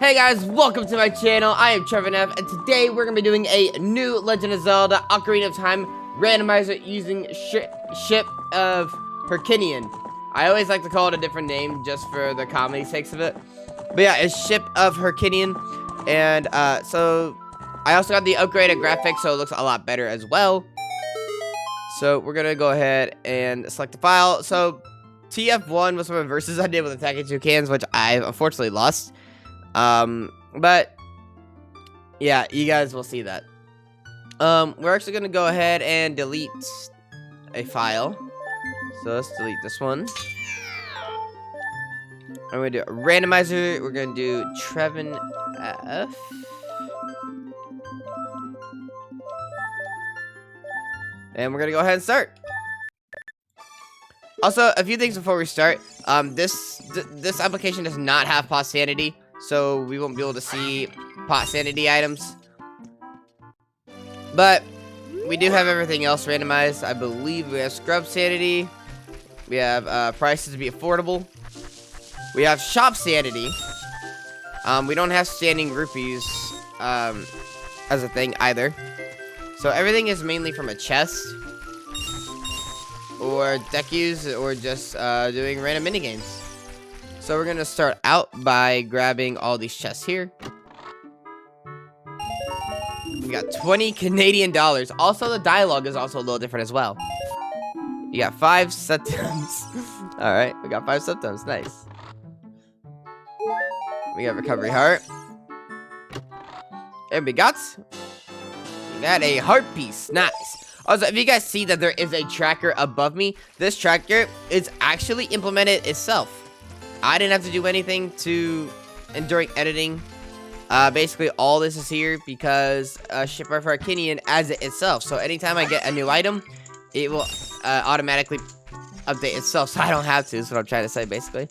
Hey guys, welcome to my channel. I am Trevor Neff, and today we're going to be doing a new Legend of Zelda Ocarina of Time randomizer using Ship of Harkinian. I always like to call it a different name just for the comedy sakes of it. But yeah, it's Ship of Harkinian. And so I also got the upgraded graphics, so it looks a lot better as well. So we're going to go ahead and select the file. So TF1 was from a versus I did with Attacking Two Cans, which I unfortunately lost. But yeah, you guys will see that. We're actually gonna go ahead and delete a file. So let's delete this one. I'm gonna do a randomizer. We're gonna do Trevin F. And we're gonna go ahead and start. Also, a few things before we start. This application does not have pause sanity, so we won't be able to see pot sanity items. But we do have everything else randomized. I believe we have scrub sanity. We have prices to be affordable. We have shop sanity. We don't have standing rupees as a thing either. So everything is mainly from a chest, or deck use, or just doing random minigames. So we're gonna start out by grabbing all these chests here. We got 20 Canadian dollars. Also, the dialogue is also a little different as well. You got 5 septums. Alright, we got 5 septums. Nice. We got recovery heart. And we got a heart piece. Nice. Also, if you guys see that there is a tracker above me, this tracker is actually implemented itself. I didn't have to do anything and during editing. Basically, all this is here because Ship of Harkinian adds it itself. So anytime I get a new item, it will automatically update itself. So I don't have to, is what I'm trying to say, basically.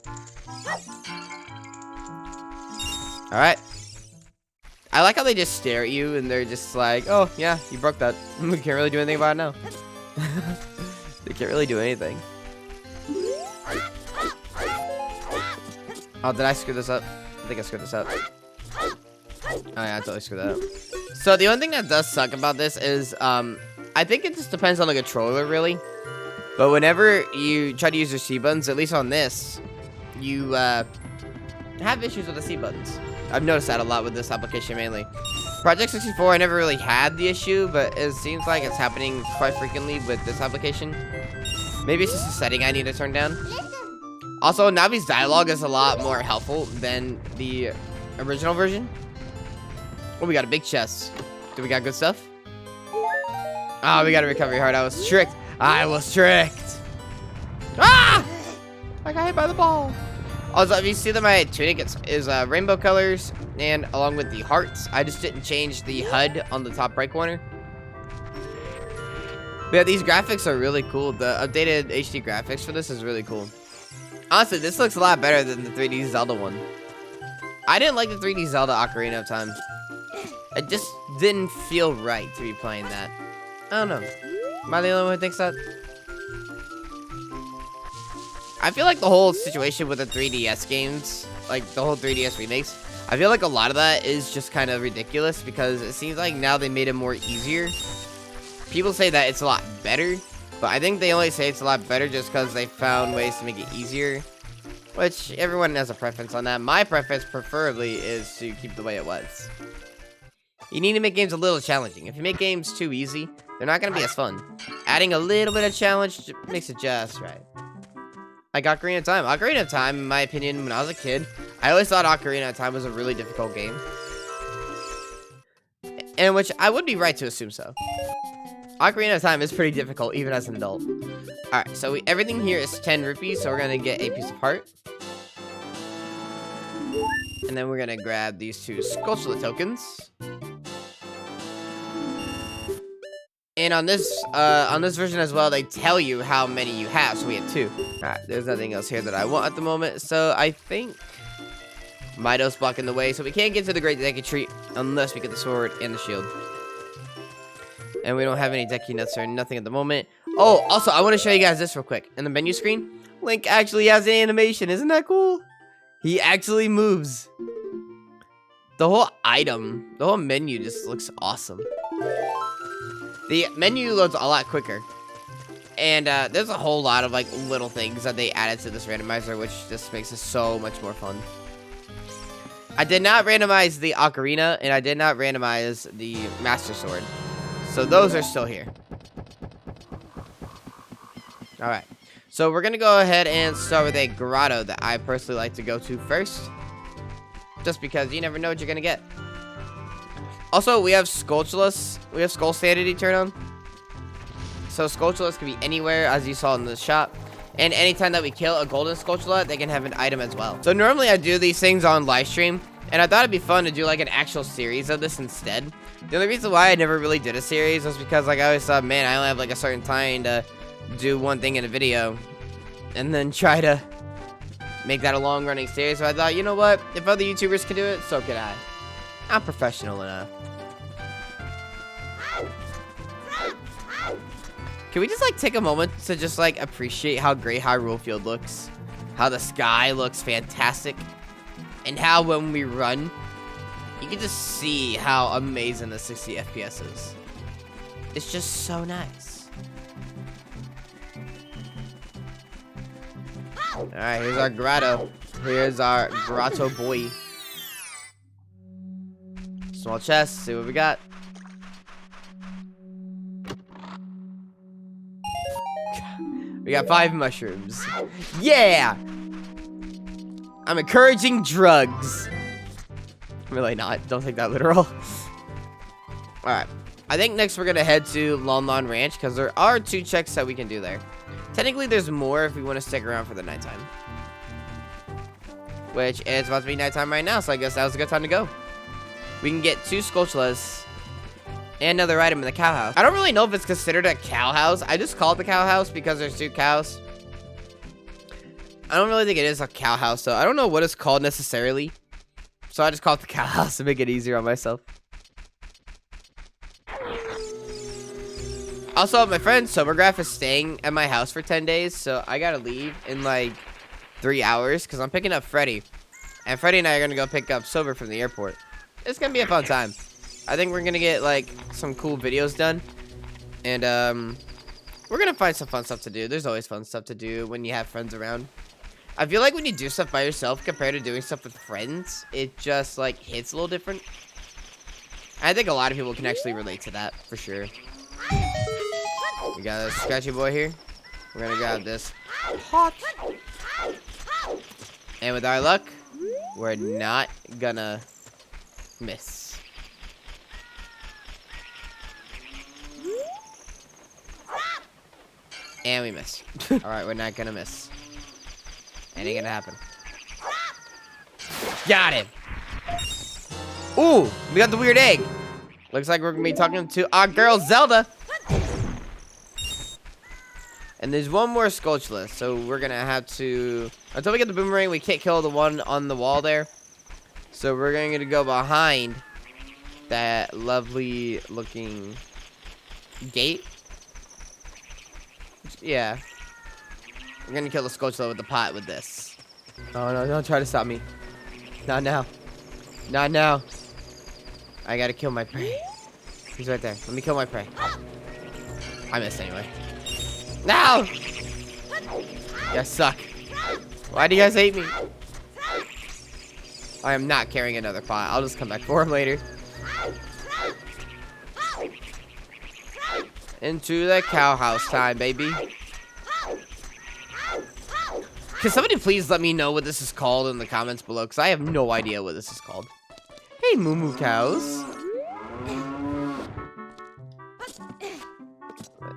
Alright. I like how they just stare at you and they're just like, oh, yeah, you broke that. We can't really do anything about it now. They can't really do anything. Oh, did I screw this up? I think I screwed this up. Oh, yeah, I totally screwed that up. So, the only thing that does suck about this is, I think it just depends on the controller, really. But whenever you try to use your C buttons, at least on this, you, have issues with the C buttons. I've noticed that a lot with this application, mainly. Project 64, I never really had the issue, but it seems like it's happening quite frequently with this application. Maybe it's just a setting I need to turn down. Also, Navi's dialogue is a lot more helpful than the original version. Oh, we got a big chest. Do we got good stuff? Oh, we got a recovery heart. I was tricked. I was tricked. Ah! I got hit by the ball. Also, if you see that my tunic is rainbow colors, and along with the hearts, I just didn't change the HUD on the top right corner. But yeah, these graphics are really cool. The updated HD graphics for this is really cool. Honestly, this looks a lot better than the 3D Zelda one. I didn't like the 3D Zelda Ocarina of Time. It just didn't feel right to be playing that. I don't know. Am I the only one who thinks that? I feel like the whole situation with the 3DS games, like the whole 3DS remakes, I feel like a lot of that is just kind of ridiculous because it seems like now they made it more easier. People say that it's a lot better, but I think they only say it's a lot better just because they found ways to make it easier. Which, everyone has a preference on that. My preference, preferably, is to keep the way it was. You need to make games a little challenging. If you make games too easy, they're not going to be as fun. Adding a little bit of challenge makes it just right. Like Ocarina of Time. Ocarina of Time, in my opinion, when I was a kid, I always thought Ocarina of Time was a really difficult game. And which I would be right to assume so. Ocarina of Time is pretty difficult, even as an adult. Alright, so everything here is 10 rupees, so we're going to get a piece of heart. And then we're going to grab these 2 Skulltula tokens. And on this version as well, they tell you how many you have, so we have 2. Alright, there's nothing else here that I want at the moment, so I think Mido's blocking the way, so we can't get to the Great Deku Tree unless we get the sword and the shield. And we don't have any Deku Nuts or nothing at the moment. Oh, also, I want to show you guys this real quick. In the menu screen, Link actually has an animation. Isn't that cool? He actually moves. the whole menu just looks awesome. The menu loads a lot quicker. And there's a whole lot of like little things that they added to this randomizer, which just makes it so much more fun. I did not randomize the Ocarina, and I did not randomize the Master Sword. So those are still here. Alright. So we're going to go ahead and start with a grotto that I personally like to go to first. Just because you never know what you're going to get. Also, we have Skulltulus. We have Skull Sanity turn on. So Skulltulus can be anywhere, as you saw in the shop. And anytime that we kill a golden Skulltula, they can have an item as well. So normally I do these things on live stream. And I thought it'd be fun to do like an actual series of this instead. The only reason why I never really did a series was because like I always thought, man, I only have like a certain time to do one thing in a video. And then try to make that a long running series. So I thought, you know what? If other YouTubers can do it, so can I. I'm professional enough. Can we just like take a moment to just like appreciate how great Hyrule Field looks? How the sky looks fantastic. And how when we run, you can just see how amazing the 60 FPS is. It's just so nice. Alright, here's our grotto. Here's our grotto boy. Small chest, see what we got. We got 5 mushrooms. Yeah! I'm encouraging drugs. Really not. Don't take that literal. Alright. I think next we're going to head to Lon Lon Ranch because there are 2 checks that we can do there. Technically, there's more if we want to stick around for the nighttime. Which it's about to be nighttime right now, so I guess that was a good time to go. We can get 2 Skulltulas and another item in the cow house. I don't really know if it's considered a cow house. I just call it the cow house because there's 2 cows. I don't really think it is a cow house, though. I don't know what it's called necessarily. So I just call it the cow house to make it easier on myself. Also, my friend Sobergraph is staying at my house for 10 days, so I gotta leave in like 3 hours because I'm picking up Freddy. And Freddy and I are gonna go pick up Sober from the airport. It's gonna be a fun time. I think we're gonna get like some cool videos done. And we're gonna find some fun stuff to do. There's always fun stuff to do when you have friends around. I feel like when you do stuff by yourself compared to doing stuff with friends, it just like hits a little different. I think a lot of people can actually relate to that for sure. We got a scratchy boy here. We're gonna grab this pot. And with our luck, we're not gonna miss. And we missed. Alright, we're not gonna miss. Ain't gonna happen. Got him! Ooh, we got the weird egg. Looks like we're gonna be talking to our girl Zelda. And there's one more Skulltula, so we're gonna have to... Until we get the boomerang, we can't kill the one on the wall there. So we're going to go behind that lovely looking gate. Yeah. We're gonna kill the Skulltula with the pot with this. Oh no, don't try to stop me. Not now. Not now. I gotta kill my prey. He's right there. Let me kill my prey. I missed anyway. No! You guys suck. Why do you guys hate me? I am not carrying another pot. I'll just come back for him later. Into the cow house time, baby. Can somebody please let me know what this is called in the comments below? Because I have no idea what this is called. Hey, moo moo cows.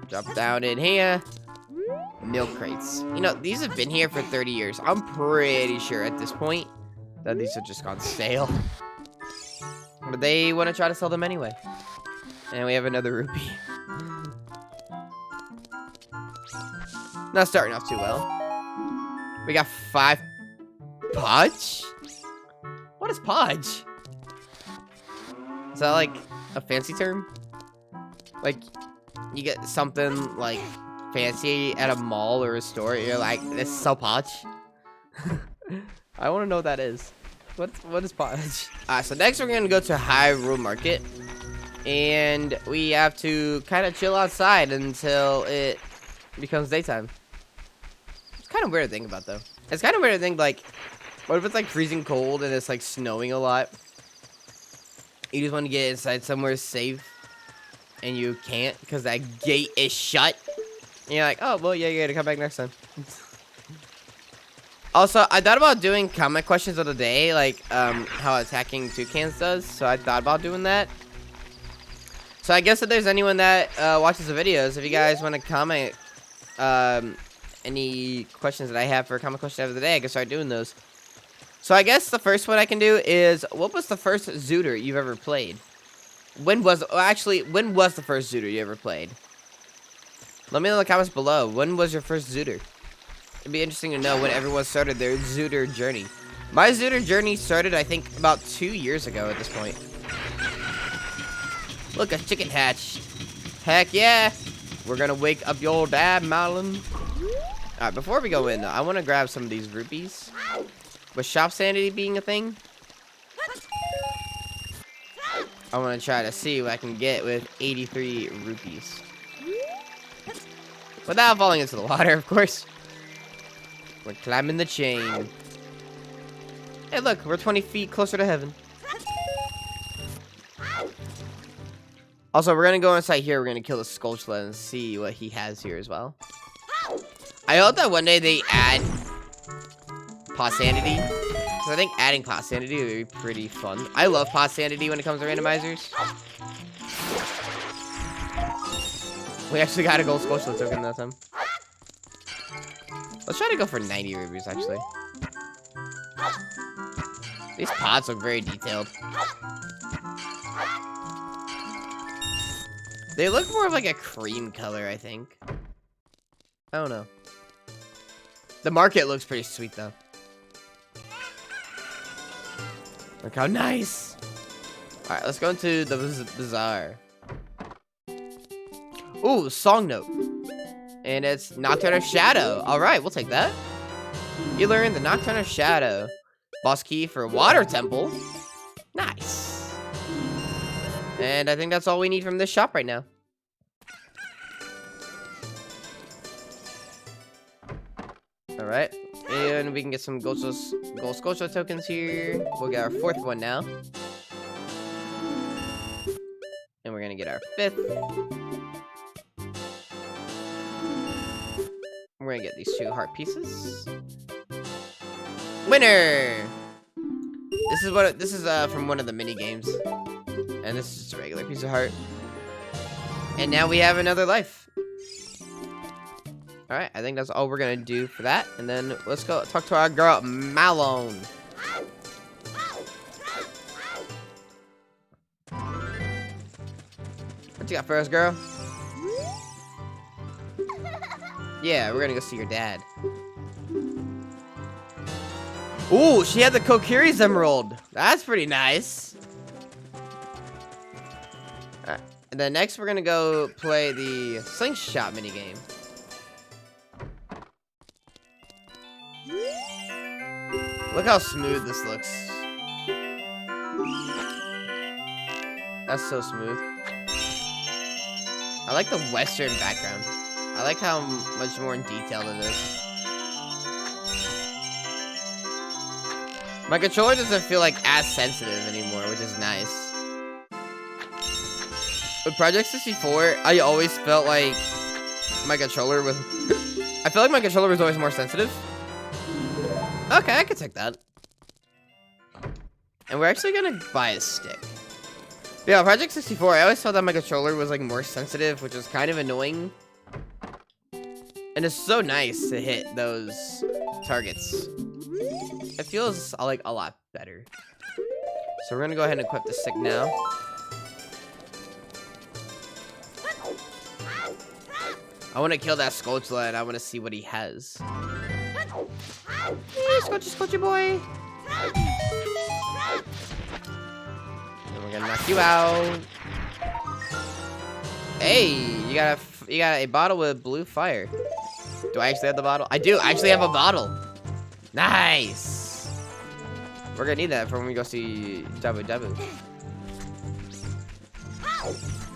Drop down in here. Milk crates. You know, these have been here for 30 years. I'm pretty sure at this point that these have just gone stale. But they want to try to sell them anyway. And we have another rupee. Not starting off too well. We got 5 Podge? What is Podge? Is that like a fancy term? Like, you get something like fancy at a mall or a store, you're like, this is so Podge? I want to know what that is. What is Podge? Alright, so next we're gonna go to Hyrule Market. And we have to kind of chill outside until it becomes daytime. It's kind of weird to think about, though. It's kind of weird to think, like, what if it's, like, freezing cold and it's, like, snowing a lot? You just want to get inside somewhere safe, and you can't because that gate is shut. And you're like, oh, well, yeah, you gotta come back next time. Also, I thought about doing comment questions of the day, like, how attacking toucans does. So I thought about doing that. So I guess if there's anyone that watches the videos, if you guys want to comment any questions that I have for a comment question of the day, I can start doing those. So I guess the first one I can do is, what was the first Zooter you've ever played? When was the first Zooter you ever played? Let me know in the comments below. When was your first Zooter? It'd be interesting to know when everyone started their Zooter journey. My Zooter journey started, I think, about 2 years ago at this point. Look, a chicken hatch. Heck yeah. We're gonna wake up your dad, Malin. Alright, before we go in, though, I want to grab some of these rupees. With shop sanity being a thing, I want to try to see what I can get with 83 rupees. Without falling into the water, of course. We're climbing the chain. Hey, look, we're 20 feet closer to heaven. Also, we're going to go inside here. We're going to kill the Skulltula and see what he has here as well. I hope that one day they add Pot Sanity. Because I think adding Pot Sanity would be pretty fun. I love Pot Sanity when it comes to randomizers. We actually got a gold Skulltula token that time. Let's try to go for 90 rubies, actually. These pots look very detailed. They look more of like a cream color, I think. I don't know. The market looks pretty sweet, though. Look how nice. Alright, let's go into the bazaar. Ooh, song note. And it's Nocturne of Shadow. Alright, we'll take that. You learn the Nocturne of Shadow. Boss key for Water Temple. Nice. And I think that's all we need from this shop right now. Alright. And we can get some gold Skulltula tokens here. We'll get our 4th one now. And we're gonna get our 5th. We're gonna get these 2 heart pieces. Winner! This is from one of the mini games. And this is just a regular piece of heart. And now we have another life. Alright, I think that's all we're gonna do for that. And then let's go talk to our girl, Malone. What you got for us, girl? Yeah, we're gonna go see your dad. Ooh, she had the Kokiri's Emerald. That's pretty nice. Alright, and then next we're gonna go play the Slingshot minigame. Look how smooth this looks. That's so smooth. I like the Western background. I like how much more in detail it is. My controller doesn't feel like as sensitive anymore, which is nice. With Project 64, I always felt like my controller was... I felt like my controller was always more sensitive. Okay, I can take that. And we're actually gonna buy a stick. Yeah, Project 64, I always felt that my controller was like more sensitive, which is kind of annoying. And it's so nice to hit those targets. It feels like a lot better. So we're gonna go ahead and equip the stick now. I want to kill that Skulltula and I want to see what he has. Hey, Scotchy boy. And we're gonna knock you out. Hey, you got a bottle with blue fire. Do I actually have the bottle? I do actually have a bottle. Nice. We're gonna need that for when we go see Jabu Jabu.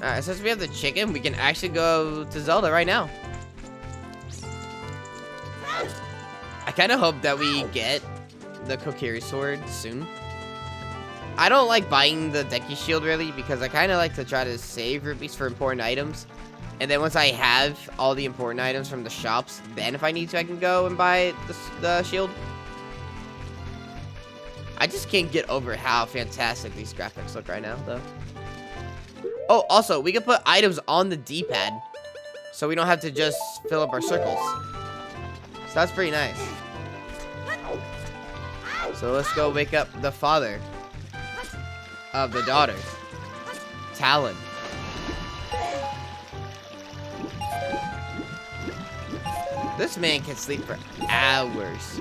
Alright, since we have the chicken, we can actually go to Zelda right now. I kind of hope that we get the Kokiri sword soon. I don't like buying the Deki shield really because I kind of like to try to save rupees for important items. And then once I have all the important items from the shops, then if I need to, I can go and buy the shield. I just can't get over how fantastic these graphics look right now, though. Oh, also, we can put items on the D-pad, so we don't have to just fill up our circles. So that's pretty nice. So let's go wake up the father of the daughter, Talon. This man can sleep for hours.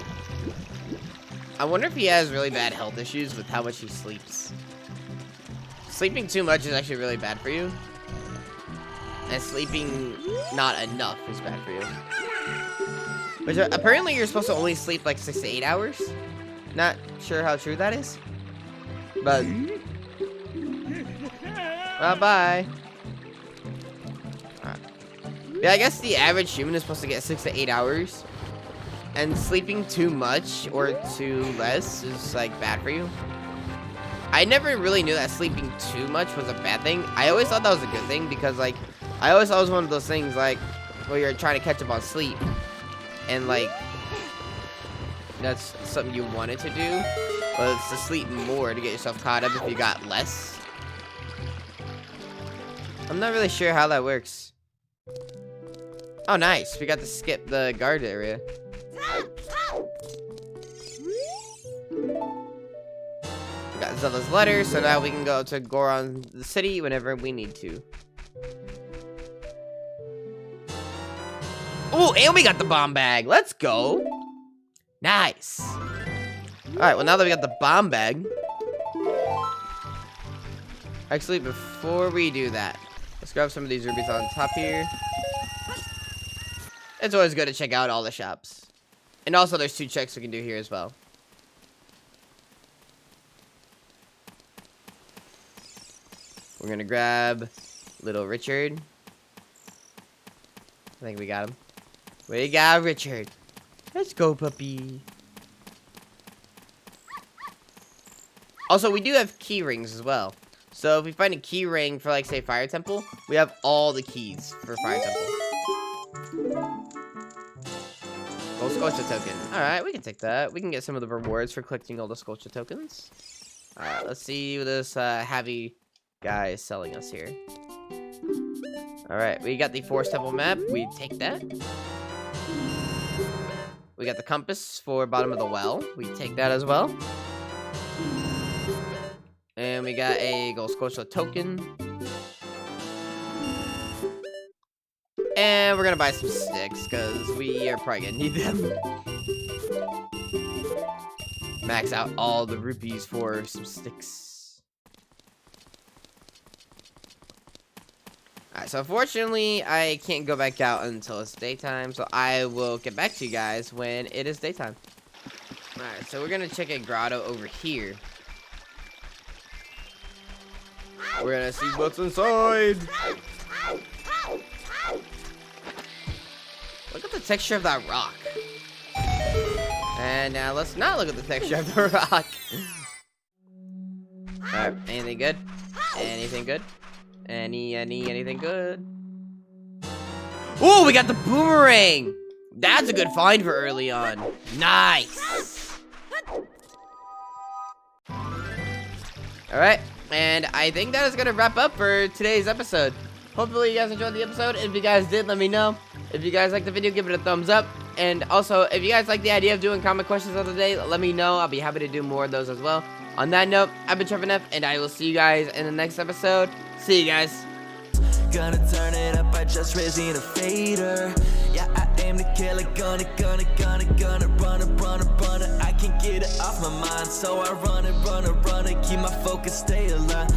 I wonder if he has really bad health issues with how much he sleeps. Sleeping too much is actually really bad for you. And sleeping not enough is bad for you. Which apparently you're supposed to only sleep like 6 to 8 hours. Not sure how true that is. But bye-bye. Alright. Yeah, I guess the average human is supposed to get 6 to 8 hours. And sleeping too much or too less is like bad for you. I never really knew that sleeping too much was a bad thing. I always thought that was a good thing because like I always thought it was one of those things like where you're trying to catch up on sleep. And like that's something you wanted to do. But it's to sleep more to get yourself caught up if you got less. I'm not really sure how that works. Oh, nice. We got to skip the guard area. We got Zelda's letter, so now we can go to Goron the city whenever we need to. Oh, and we got the bomb bag. Let's go. Nice. Alright, well now that we got the bomb bag. Actually, before we do that, let's grab some of these rubies on top here. It's always good to check out all the shops. And also there's 2 checks we can do here as well. We're gonna grab little Richard. I think we got him. We got Richard. Let's go, puppy. Also, we do have key rings as well. So if we find a key ring for, like, say, Fire Temple, we have all the keys for Fire Temple. Gold Sculpture token. Alright, we can take that. We can get some of the rewards for collecting all the Sculpture tokens. Alright, let's see what this heavy guy is selling us here. Alright, we got the Forest Temple map. We take that. We got the compass for bottom of the well. We take that as well. And we got a Gold Sculpture token. And we're gonna buy some sticks, because we are probably gonna need them. Max out all the rupees for some sticks. Alright, so unfortunately, I can't go back out until it's daytime, so I will get back to you guys when it is daytime. Alright, so we're gonna check a grotto over here. We're gonna see what's inside. Look at the texture of that rock. And now let's not look at the texture of the rock. Alright, anything good? Anything good? Anything good? Oh, we got the boomerang! That's a good find for early on. Nice! Alright, and I think that is gonna wrap up for today's episode. Hopefully you guys enjoyed the episode. If you guys did, let me know. If you guys liked the video, give it a thumbs up. And also, if you guys like the idea of doing comment questions of the day, let me know. I'll be happy to do more of those as well. On that note, I've been Trevor Neff, and I will see you guys in the next episode. See you guys. Gonna turn it up, I just raising a fader. Yeah, I aim to kill it, gonna run it. I can't get it off my mind, so I run it, keep my focus, stay alive.